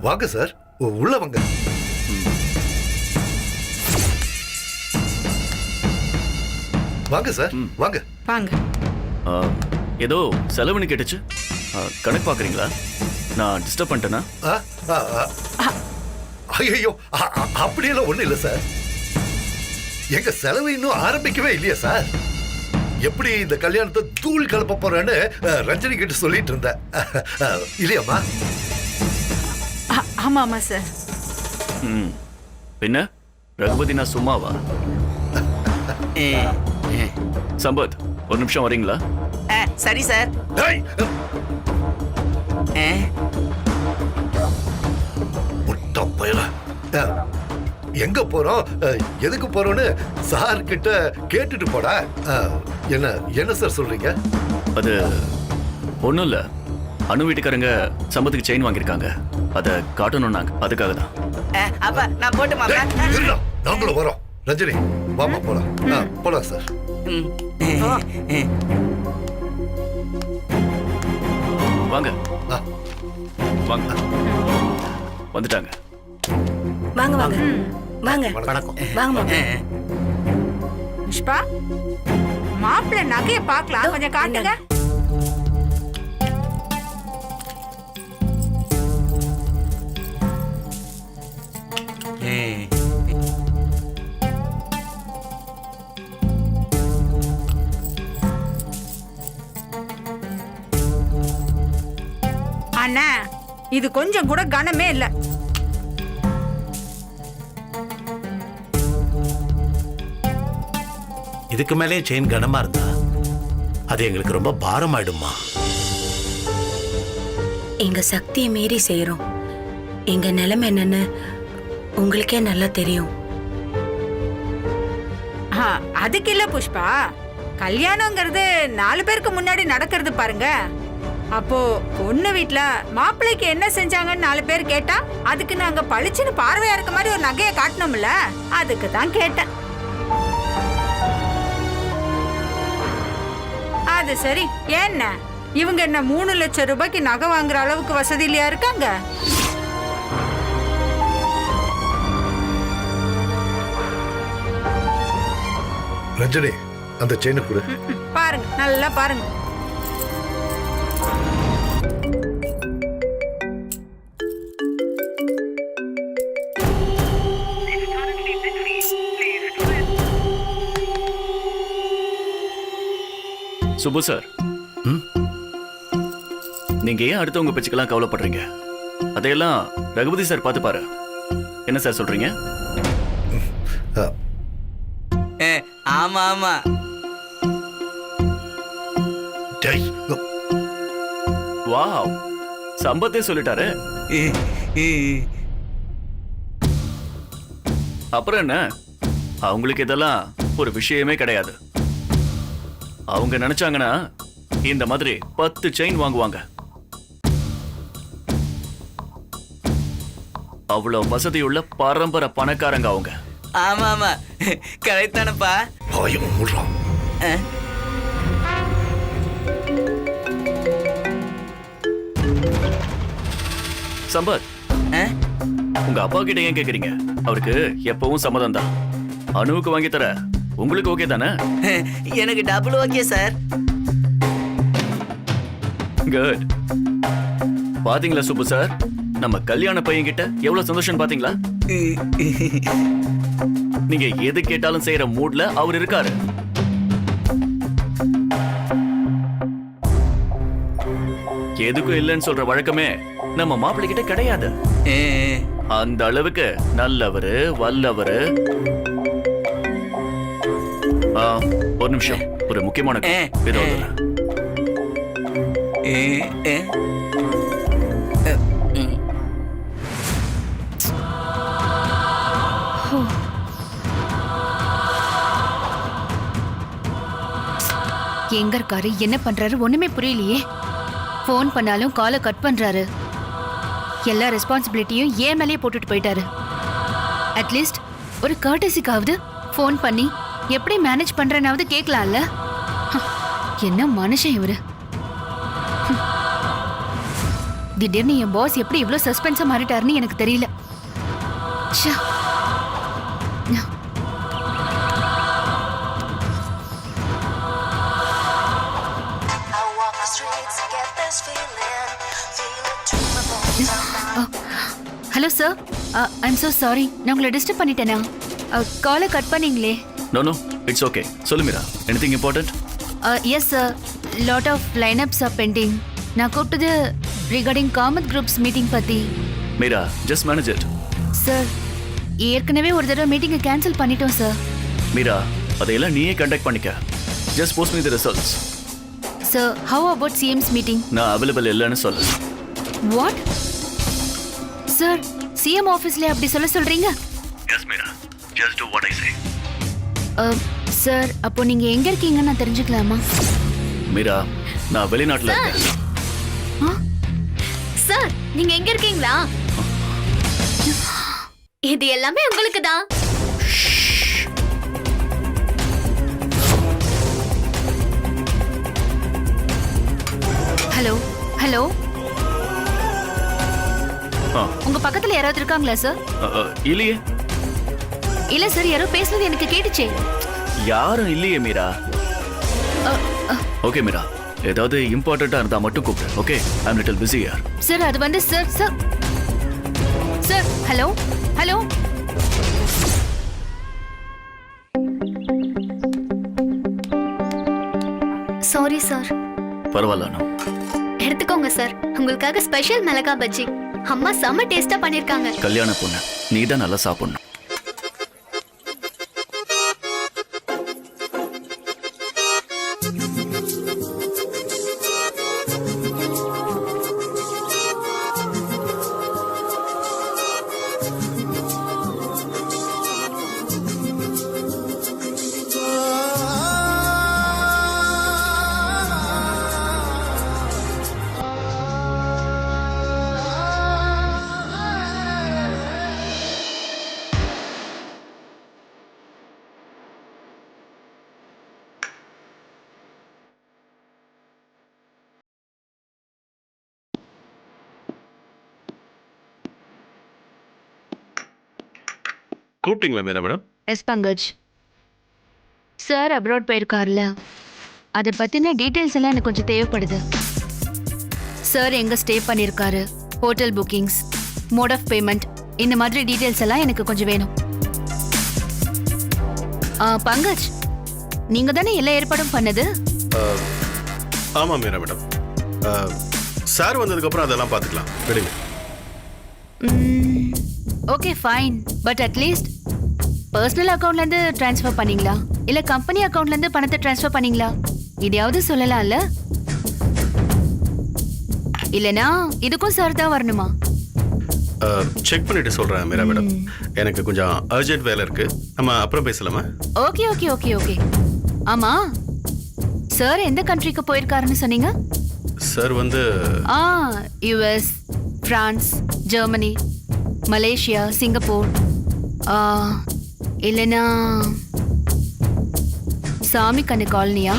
வாங்க சார், உள்ள வாங்க. வாங்க சார், வாங்க வாங்க. ஏதோ செலவுன்னு கேட்டுச்சு. கணக்கு பாக்குறீங்களா? நான் டிஸ்டர்ப் பண்ணிட்டேனா? ஐயோ, அப்படியெல்லாம் ஒண்ணும் இல்லை சார். எங்க செலவு இன்னும் ஆரம்பிக்கவே இல்லையா சார்? எப்படி இந்த கல்யாணத்தை தூள் கலப்ப போறேன்னு ரஞ்சனி கிட்ட சொல்லிட்டு இருந்தேன் இல்லையாம்மா? ஆமா ஆமா சார். பின்ன ரகுபதி நான் சும்மாவா? சம்பத், ஒரு நிமிஷம் வரீங்களா? சரி சார். முட்டை பயல, எங்க போறோம் எதுக்கு போறோம்னு சார் கிட்ட கேட்டுட்டு போடா. என்ன என்ன சார் சொல்றீங்க? அது ஒண்ணும் இல்ல. அனு வீட்டுக்காரங்க சம்பத்துக்கு செயின் வாங்கியிருக்காங்க. அதை காட்டணும் நாங்க, அதுக்காக தான். அப்பா நான் போட்டுமா? நாங்களும் வரோம். ரஞ்சனி வாமா போலாம். போலாம் சார். வாங்க வாங்க. வந்துட்டாங்க. வாங்க வாங்க வாங்க. வணக்கம். வாங்க. புஷ்பா, மாப்பிள்ளை நகையை பார்க்கலாம், கொஞ்சம் காட்டுங்க. அண்ணா, இது கொஞ்சம் கூட கனமே இல்ல. இதுக்கு மேலே செயின் கனமா இருந்தா அது எங்களுக்கு ரொம்ப பாரம் ஆயிடுமா? எங்க சக்தியை மீறி செய்யறோம். எங்க நிலைமை என்னன்னு உங்களுக்கே நல்லா தெரியும். அதுக்கு இல்ல புஷ்பா, கல்யாணங்கிறது 4 பேருக்கு முன்னாடி நடக்கிறது பாருங்க. அப்போ பொண்ணு வீட்டுல மாப்பிள்ளைக்கு என்ன செஞ்சாங்கன்னு 4 பேர் கேட்டா அதுக்கு நாங்க பளிச்சுன்னு பார்வையா இருக்க மாதிரி ஒரு நகையை காட்டணும்ல, அதுக்கு தான் கேட்டேன். அது சரி, என்ன இவங்க என்ன 3 லட்சம் ரூபாய்க்கு நகை வாங்குற அளவுக்கு வசதி இல்லையா இருக்காங்க? ரஞ்சனி, அந்த செயினை கொடு. பாருங்க, நல்லா பாருங்க. சுபு சார், நீங்க ஏன் அடுத்தவங்க பேச்சுக்கெல்லாம் கவலைப்படுறீங்க? அதையெல்லாம் ரகுபதி சார் பார்த்து பாரு. என்ன சார் சொல்றீங்க? ஆமா ஆமா. வாவ், சம்பத்தே சொல்லிட்டாரு. அப்புறம் என்ன, அவங்களுக்கு இதெல்லாம் ஒரு விஷயமே கிடையாது. அவங்க நினைச்சாங்கன்னா இந்த மாதிரி 10 செயின் வாங்குவாங்க. அவ்வளவு வசதியுள்ள பரம்பரை பணக்காரங்க அவங்க. ஆமா ஆமா, கரெக்ட் தானப்பா? சம்பத், உங்க அப்பா கிட்ட ஏன் கேக்குறீங்க? அவருக்கு எப்பவும் சம்மதம் தான். அனுவுக்கு வாங்கி தர உங்களுக்கு ஓகே தானே? எனக்கு டபுள் ஓகே சார். குட். பாத்தீங்களா சுப்பு சார், நம்ம கல்யாண பையன் கிட்ட எவ்வளவு சந்தோஷம் பாத்தீங்களா? நீங்க எது கேட்டாலும் செய்யற மூட்ல அவர் இருக்காரு. எதுக்கும் இல்லைன்னு சொல்ற வழக்கமே நம்ம மாப்பிள்ளை கிட்ட கிடையாது. அந்த அளவுக்கு நல்லவரு, வல்லவரு. ஒரு நிமிஷம், ஒரு முக்கியமான இதோ எங்க இருக்காரு, என்ன பண்றாரு ஒண்ணுமே புரியலையே. போன் பண்ணாலும் காலை கட் பண்றாரு. எல்லா ரெஸ்பான்சிபிலிட்டியும் ஏன் மேலேயே போட்டுட்டு போயிட்டாரு. அட்லீஸ்ட் ஒரு கர்டசிக்காவது போன் பண்ணி எப்படி மேனேஜ் பண்றேனாவது கேட்கலாம்ல. என்ன மனுஷன் இவரு. திடீர்னு என் பாஸ் எப்படி இவ்ளோ சஸ்பென்ஸா மாறிட்டாருன்னு எனக்கு தெரியல. ச்சே. Hello sir, I'm so sorry. நான் உங்களை டிஸ்டர்ப் பண்ணிட்டேனா? காலை கட் பண்ணீங்களே. No no, it's okay. சொல்லு Meera, anything important? Yes sir, lot of lineups are pending. நான் கூப்பிட்டது ரிகார்டிங் காமத் குரூப்ஸ் மீட்டிங் பத்தி. Meera, just manage it. Sir, ஏற்கனவே ஒரு தடவை மீட்டிங்கை கேன்சல் பண்ணிட்டோம் சார். மீரா, அதையெல்லாம் நீயே கண்டக்ட் பண்ணிக்க. Just post me the results. Sir, how about CM's meeting? நான் அவைலபிள் இல்லைன்னு சொல்லு. வாட் சார், சிஎம் ஆஃபீஸ்ல அப்படி சொல்றீங்க? Yes Meera, just do what I say. Sir, அப்போ நீங்க எங்க இருக்கீங்கன்னு நான் தெரிஞ்சுக்கலாமா? மீரா, நான் வெளிநாட்டுல இருக்கேன். சார், நீங்க எங்க இருக்கீங்களா? இது எல்லாமே உங்களுக்கு தான். ஹலோ ஹலோ, ஆ, உங்க பக்கத்துல யாராவது இருக்காங்களா சார்? இல்லையே. இல்ல சார், யாரோ பேசுனது எனக்கு கேட்டுச்சே. யாரும் இல்லையே மீரா. ஓகே மீரா, ஏதாவது இம்பார்ட்டண்டா இருந்தா மட்டும் கூப்பிடு. Okay, I am little busy here. Sir, அது வந்து sir sir sir hello hello. Sorry sir. பரவாயில்ல, நான் எடுத்துக்கோங்க சார், உங்களுக்காக ஸ்பெஷல் மிளகா பஜ்ஜி. அம்மா செம்ம டேஸ்டா பண்ணிருக்காங்க. கல்யாண பொண்ணு, நீ தான் நல்லா சாப்பிடணும். கூப்பிட்டீங்களா madam? Yes Pankaj. Sir abroad போயிருக்காருல, அதை பத்தின டீடைல்ஸ் எல்லாம் எனக்கு கொஞ்சம் தேவைப்படுது. சார் எங்க ஸ்டே பண்ணிருக்காரு, hotel bookings, mode of payment, இந்த மாதிரி டீடைல்ஸ் எல்லாம் எனக்கு கொஞ்சம் வேணும். பங்கஜ், நீங்க தானே எல்லா ஏற்பாடும் பண்ணது? ஆமாம் மேடம். சார் வந்ததுக்கப்புறம் அதெல்லாம் பார்த்துக்கலாம், விடுங்க. Okay fine, but at least personal அக்கவுண்ட்ல இருந்து ட்ரான்ஸ்ஃபர் பண்ணீங்களா இல்ல கம்பெனி அக்கவுண்ட்ல இருந்து பணத்தை ட்ரான்ஸ்ஃபர் பண்ணீங்களா? இதையாவது சொல்லலாம்ல. இல்லனா இதுக்கும் சார் தான் வரணுமா? செக் பண்ணிட்டு சொல்றேன் மேடம். எனக்கு கொஞ்சம் அர்ஜென்ட் வேலை இருக்கு, நம்ம அப்புறம் பேசலாமா? Okay okay okay okay. ஆமா, சார் எந்த கண்ட்ரிக்கு போயிருக்காருன்னு சொன்னீங்க? சார் வந்து US, France, Germany, Malaysia, Singapore, இல்லைனா சாமி கண்ணு காலனியா?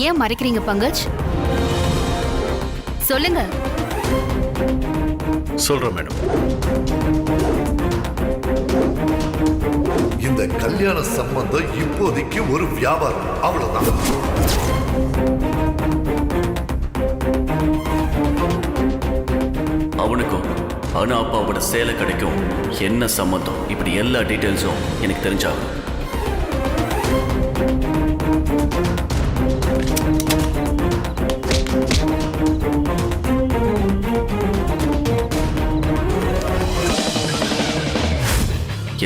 ஏன் மறைக்கிறீங்க பங்கஜ்? சொல்லுங்க. சொல்றேன் மேடம். இந்த கல்யாண சம்பந்தம் இப்போதைக்கு ஒரு வியாபாரம், அவ்வளவுதான். அவனுக்கும் அனு அப்பாவோட சேலை கிடைக்கும் என்ன சம்பந்தம், இப்படி எல்லா டீட்டெயில்ஸும் எனக்கு தெரிஞ்சாகும்.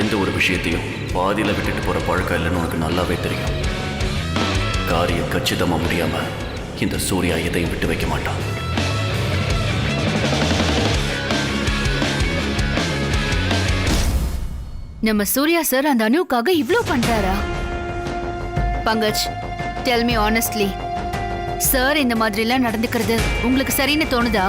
எந்த ஒரு விஷயத்தையும் பாதியில் விட்டுட்டு போற பழக்கம் இல்லைன்னு உனக்கு நல்லாவே தெரியும். காரியம் கச்சிதமா முடியாம இந்த சூர்யா எதையும் விட்டு வைக்க மாட்டான். நம்ம சூர்யா சார் அந்த அனுவுக்காக இவ்ளோ பண்றாரா? Pankaj, tell me honestly, sir இந்த மாதிரி எல்லாம் நடந்துக்கிறது உங்களுக்கு சரின்னு தோணுதா?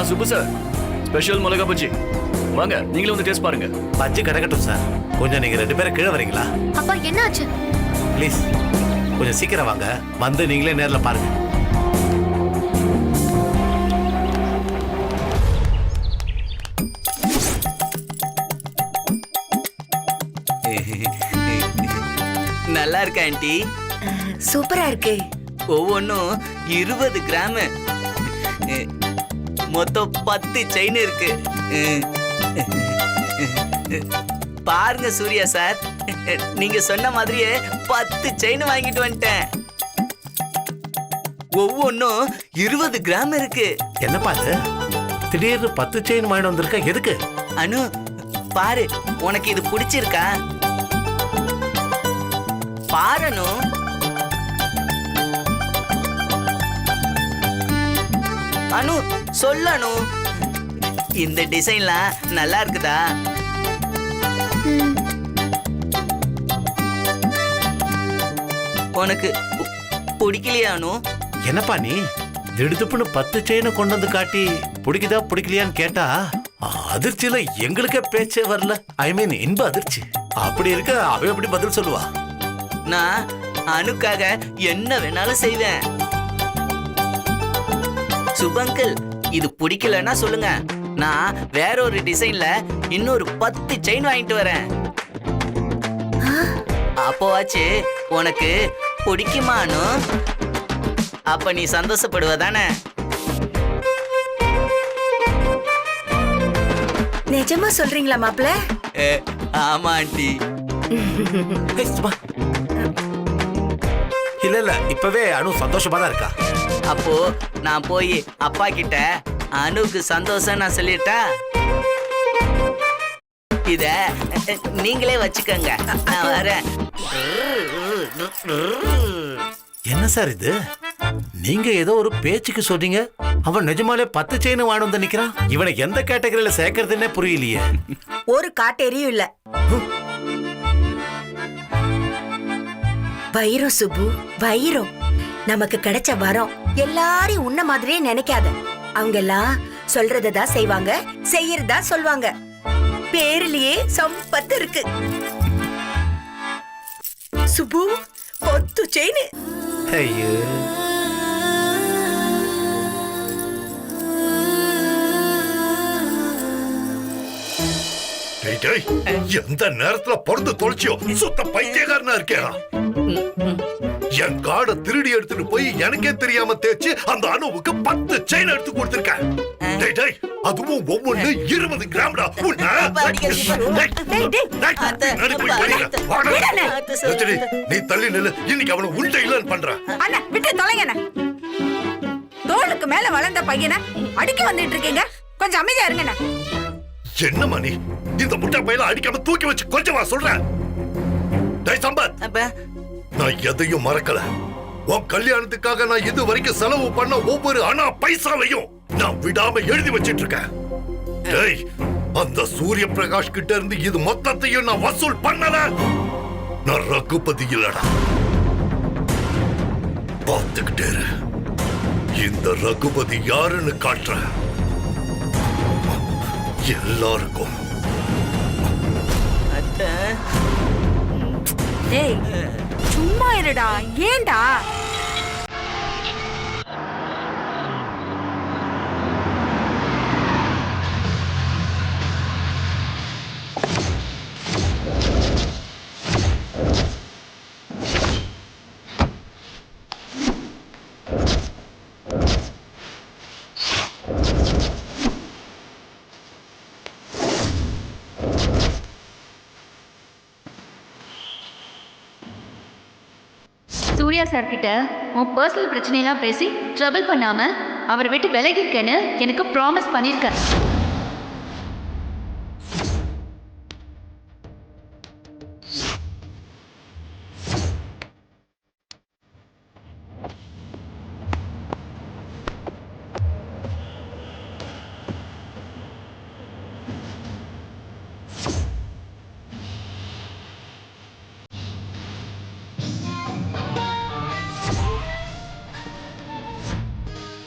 சுப்பு சார், ஸ்பெஷல் மிளகா பஜ்ஜி. வாங்க, நீங்களும் வந்து டேஸ்ட் பாருங்க. பஜ்ஜி கிடக்கட்டும் சார். கொஞ்சம் நீங்க 2 பேரும் கீழே வரீங்களா? அப்பா என்னாச்சு? ப்ளீஸ் கொஞ்சம் சீக்கிரம் வாங்க, வந்து நீங்களே நேர்ல பாருங்க. நல்லா இருக்கா ஆண்டி? சூப்பரா இருக்கு. ஒவ்வொன்றும் 20 கிராம். மொத்தம் 10 செயின் இருக்கு. பாருங்க சூர்யா சார், நீங்க சொன்ன மாதிரியே 10 செயின் வாங்கிட்டு வந்துட்டேன். ஒவ்வொன்றும் 20 கிராம் இருக்கு. என்னப்பா இது? திடீர்னு 10 செயின் வாங்கிட்டு வந்திருக்க, எதுக்கு? அனு பாரு, உனக்கு இது பிடிச்சிருக்கா? பாருனு. அனு சொல்லனு, இந்த டிசைன்லாம் நல்லா இருக்குதா? உனக்கு பிடிக்கலையா அனு? என்னப்பா நீ திடுதுப்புன்னு 10 செயினை கொண்டு வந்து காட்டி பிடிக்குதா பிடிக்கலையான்னு கேட்டா அதிர்ச்சியில எங்களுக்கே பேச்சே வரல. ஐ மீன் இன்ப அதிர்ச்சி. அப்படி இருக்க அவ எப்படி பதில் சொல்லுவா? நான் அனுக்காக என்ன வேணாலும் செய்வேன். சுபங்கிள், இது பிடிக்கலன்னா சொல்லுங்க, நான் வேற ஒரு டிசைன்ல இன்னொரு 10 செயின் வாங்கிட்டு வரேன். அப்போவாச்சு உனக்கு பிடிக்குமானு? அப்ப நீ சந்தோஷப்படுவதானே? நிஜமா சொல்றீங்களா மாப்ள? ஆமா ஆண்டி. ஏய், சும்மா. இல்ல இல்ல, இப்பவே அனு சந்தோஷமா தான் இருக்கா. அப்போ நான் போய் அப்பா கிட்ட அனுக்கு சந்தோஷம் நான் சொல்லிட்டா? இத நீங்களே வச்சுக்கோங்க, நான் வரேன். என்ன சார் இது? நீங்க ஏதோ ஒரு பேச்சுக்கு சொன்னீங்க, அவன் நிஜமாலே 10 செயின் வாங்கி வந்து நிக்கிறான். இவனை எந்த கேட்டகரியில சேர்க்கறதுன்னே புரியலையே. ஒரு காட்டேரியும் இல்ல. வைரம் சுப்பு, வைரம். நமக்கு கிடைச்ச வரம். எல்லாரையும் உன்ன மாதிரியே நினைக்காத. அவங்க எல்லாம் சொல்றதான் செய்வாங்க, செய்யறதா சொல்வாங்க. பேரிலேயே சம்பத்து இருக்கு. சுப்பு 10 செயின். ஐயோ, டேய், டேய், எந்த நேரத்துல பிறந்து தொலைச்சியோ சுத்த பைத்தியக்காரனா இருக்கேடா. என் காடை திருடி எடுத்துட்டு போய் எனக்கே தெரியாம தேய்ச்சி அந்த அணுவுக்கு 10 செயின் எடுத்து கொடுத்திருக்கேன். டேய், டேய், அதுவும் ஒவ்வொன்னு 20 கிராம்டா. நீ தள்ளி நில்லு, இன்னைக்கு அவனை உண்டை இல்லன்னு பண்றேன். அண்ணா விட்டு தொலைங்கண்ணா. தோளுக்கு மேல வளர்ந்த பையனை அடிக்க வந்துட்டு இருக்கீங்க, கொஞ்சம் அமைதியா இருங்கண்ணா. என்ன மணி, இந்த முட்டை பையில அடிக்காம தூக்கி வச்சு கொஞ்சமா சொல்றேன். டேய் சம்பத், அப்ப நான் எதையும் மறக்கல. உன் கல்யாணத்துக்காக நான் இது வரைக்கும் செலவு பண்ண ஒவ்வொரு அணா பைசாவையும் நான் விடாம எழுதி வச்சிட்டு இருக்கேன். டேய், அந்த சூரிய பிரகாஷ் கிட்ட இருந்து இது மொத்தத்தையும் நான் வசூல் பண்ணல. நான் ரகுபதி இல்லடா. பார்த்துக்கிட்டே இரு. இந்த ரகுபதி யாருன்னு காட்டுறேன் எல்லாருக்கும். அத்தை, டேய் சும்மா இருடா, ஏன்டா? சூர்யா சார் கிட்ட உன் பர்சனல் பிரச்சனையெல்லாம் பேசி ட்ரபிள் பண்ணாம அவரை விட்டு விலகிருக்கேன்னு எனக்கு ப்ராமிஸ் பண்ணியிருக்க.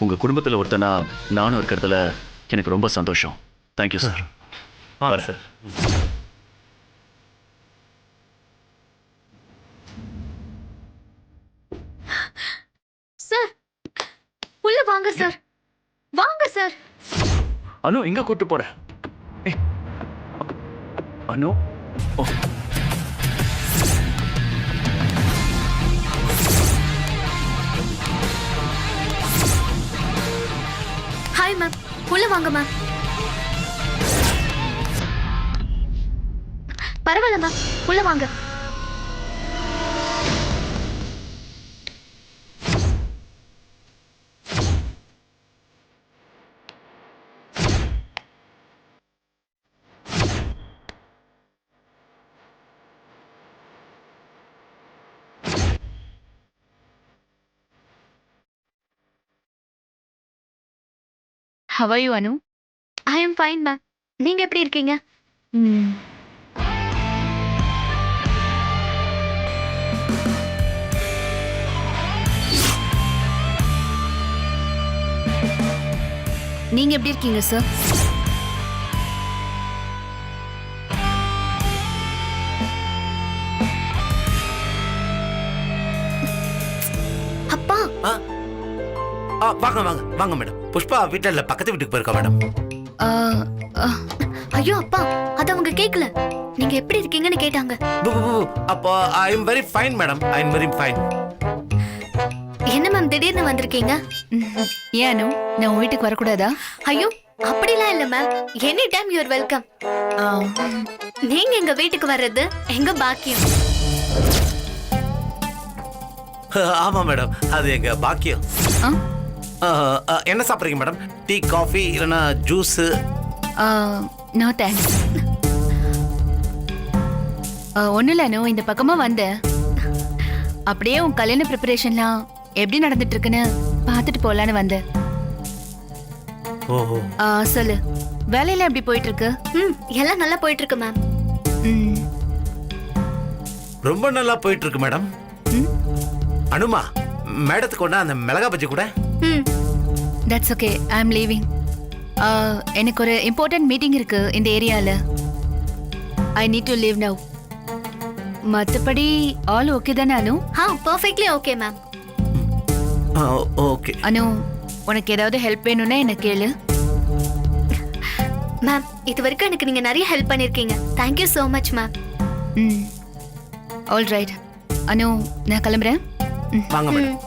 உங்க குடும்பத்துல ஒருத்தனா நானும் இருக்கிறதுல எனக்கு ரொம்ப சந்தோஷம். Thank you sir. வாங்க சார். சார் உள்ள வாங்க சார். வாங்க சார். அனு எங்க கூட்டு போற? ஏய், அனு. ஓ. Hi ma'am. உள்ள வாங்க மேம். பரவாயில்ல மேம், உள்ள வாங்க. How are you, Anu? I am fine ma'am. நீங்க எப்படி இருக்கீங்க? நீங்க எப்படி இருக்கீங்க சார்? அப்பா, வாங்க வாங்க வாங்க மேடம். புஷ்பா வீட்டில் இல்லை, பக்கத்து வீட்டுக்கு போயிருக்கா மேடம். ஐயோ அப்பா, அது அவங்க கேட்கல. நீங்க எப்படி இருக்கீங்கன்னு கேட்டாங்க. அப்போ I am very fine madam. I am very fine. என்ன மேம் திடீர்னு வந்திருக்கீங்க? ஏன் அனு, நான் உன் வீட்டுக்கு வரக்கூடாதா? ஐயோ அப்படிலாம் இல்ல ma'am. Any time you are welcome. நீங்க எங்க வீட்டுக்கு வர்றது எங்க பாக்கியம். ஆமா மேடம், அது எங்க பாக்கியம். என்ன சாப்பிட்றீங்க மேடம்? டீ, காஃபி இல்லைன்னா ஜூஸ்? No thanks. ஒன்றும் இல்லை அனு, இந்த பக்கமா வந்தேன். அப்படியே உன் கல்யாண ப்ரிப்பரேஷன்லாம் எப்படி நடந்துட்டு இருக்குன்னு பார்த்துட்டு போலான்னு வந்தேன். ஓஹோ. சொல்லு, வேலையெல்லாம் எப்படி போயிட்டு இருக்கு? எல்லாம் நல்லா போயிட்டு இருக்கு மேம். ரொம்ப நல்லா போயிட்டு இருக்கு மேடம். அனுமா, மேடத்துக்கு ஒண்ணா அந்த மிளகா பஜ்ஜி கூட. That's okay, I am leaving. எனக்கு ஒரு இம்பார்ட்டன்ட் மீட்டிங் இருக்கு இந்த ஏரியால. I need to leave now. மற்றபடி ஆல் ஓகே தானே Anu? Perfectly okay ma'am. Okay Anu, உனக்கு ஏதாவது ஹெல்ப் வேணும்னா என்ன கேளு. மேம், இது வரைக்கும் எனக்கு நீங்க நிறைய ஹெல்ப் பண்ணிருக்கீங்க. Thank you so much ma'am. All right Anu, நான் கிளம்புறேன். வாங்க மேடம்.